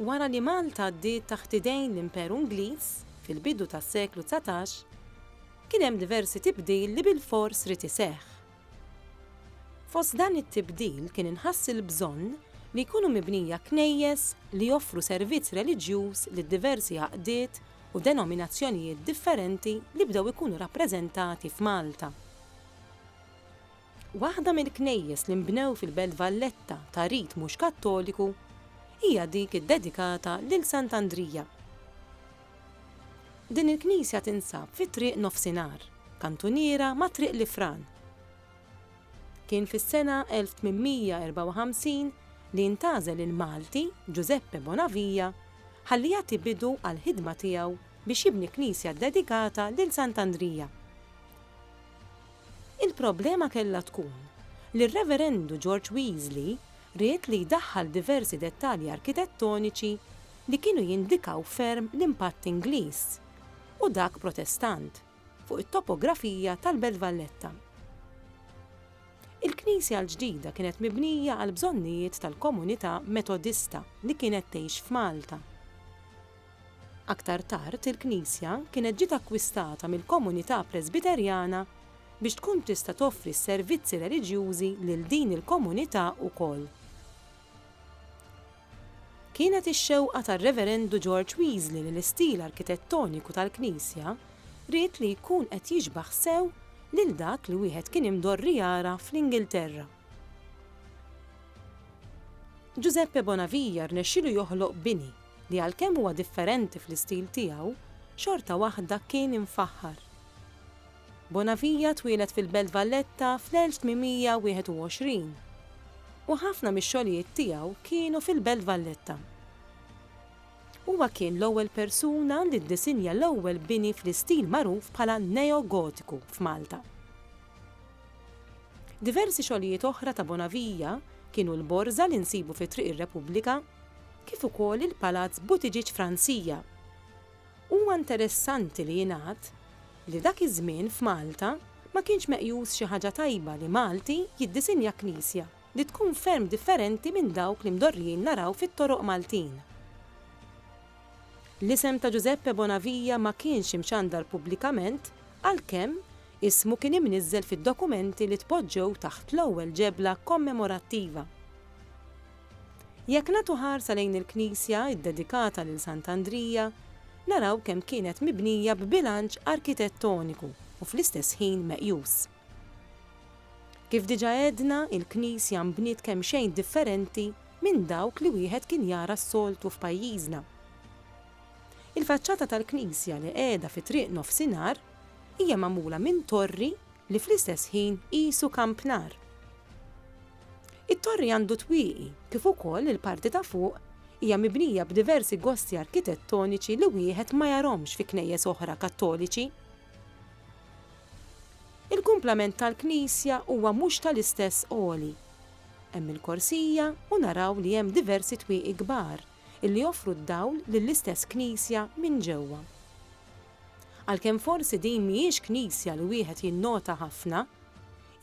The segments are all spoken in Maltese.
Wara li Malta għaddiet taħt idejn l-Imperu Ingliż fil-bidu tas-seklu 19, kien hemm diversi tibdil li bil-fors rid iseħħ. Fost dan it-tibdil kien inħass il-bżonn li jkunu mibnija knejjes li joffru servizz reliġjuż lid diversi għaqdiet u denominazzjonijiet differenti li bdew ikunu rappreżentati f'Malta. Waħda mill-knejjes li nbnew fil-Belt Valletta ta' rit mhux Kattoliku hija dik iddedikata lil Sant'Andrija. Din il-knisja tinsab fi triq nofsinhar, kantuniera ma' triq Lifran. Kien fis-sena 1854 li ntażel il-Malti Giuseppe Bonavija ħalli jagħti bidu għall-ħidma tiegħu biex jibni knisja dedikata lil Sant'Andrija. Il-problema kellha tkun li r-Reverendu George Weasley ried li jdaħħal diversi dettalji arkitettoniċi li kienu jindikaw ferm l-impatt Ingliż u dak Protestant fuq it-topografija tal-Belt Valletta. Il-knisja l-ġdida kienet mibnija għal bżonnijiet tal-komunità Metodista li kienet tgħix f'Malta. Aktar tard il-knisja kienet ġiet akkwistata mill-komunità Presbiterjana biex tkun tista' toffri s-servizzi reliġjużi lil din il-komunità wkoll. Kienet ix-xewqa tar-Reverendu George Weasley li l-istil arkitettoniku tal-Knisja ried li jkun qed jiġbaħ sew lil dak li wieħed kien imdorri jara fl-Ingilterra. Giuseppe Bonavija rnexxielu joħloq bini li għalkemm huwa differenti fl-istil tiegħu, xorta waħda kien infaħħar. Bonavija twieled fil-Belt Valletta fl-1821 u ħafna mix-xogħlijiet tiegħu kienu fil-Belt Valletta. Huwa kien l-ewwel persuna li ddisinja l-ewwel bini fl-istil magħruf bħala neogotiku f'Malta. Diversi xogħlijiet oħra ta' Bonavija kienu l-Borża li nsibu fi Triq ir-Repubblika kif ukoll il-Palazz Buttigieg Franzija. Huwa interessanti li jingħad li dak iż-żmien f'Malta ma kienx meqjus xi ħaġa tajba li Malti jiddisinja knisja li tkun ferm differenti minn dawk li mdorrijin naraw fit-toroq Maltin. L-isem ta' Giuseppe Bonavija ma kienx imxandar pubblikament għalkemm ismu kien imniżżel fid-dokumenti li tpoġġew taħt l-ewwel ġebla kommemorattiva. Jekk nagħtu ħarsa lejn il-knisja iddedikata lil Sant'Andrija, naraw kemm kienet mibnija b'bilanċ arkitettoniku u fl-istess ħin meqjus. Kif diġà għedna, il-knisja mbniet kemm xejn differenti minn dawk li wieħed kien jara s-soltu f'pajjiżna. Il-faċċata tal-knisja li qiegħda fi triq nofsinhar hija magħmula minn torri li fl-istess ħin qisu kampnar. It-torri għandu twieqi kif ukoll il-parti ta' fuq hija mibnija b'diversi gozzi arkitettoniċi li wieħed ma jarahomx fi knejjes oħra Kattoliċi. Il-kumplament tal-knisja huwa mhux tal-istess għoli. Hemm il-korsija u naraw li hemm diversi twieqi kbar illi joffru d-dawl lill-istess knisja minn ġewwa. Għalkemm forsi din mhijiex knisja li wieħed jinnota ħafna,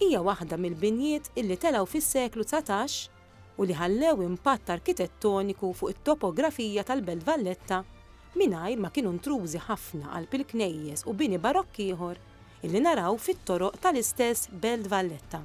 hija waħda mill-binjiet illi telgħu fis-seklu 19 u li ħallew impatt arkitettoniku fuq it-topografija tal-Belt Valletta mingħajr ma kienu ntrużi ħafna qalb il-knejjes u bini barokk ieħor illi naraw fit-toroq tal-istess Belt Valletta.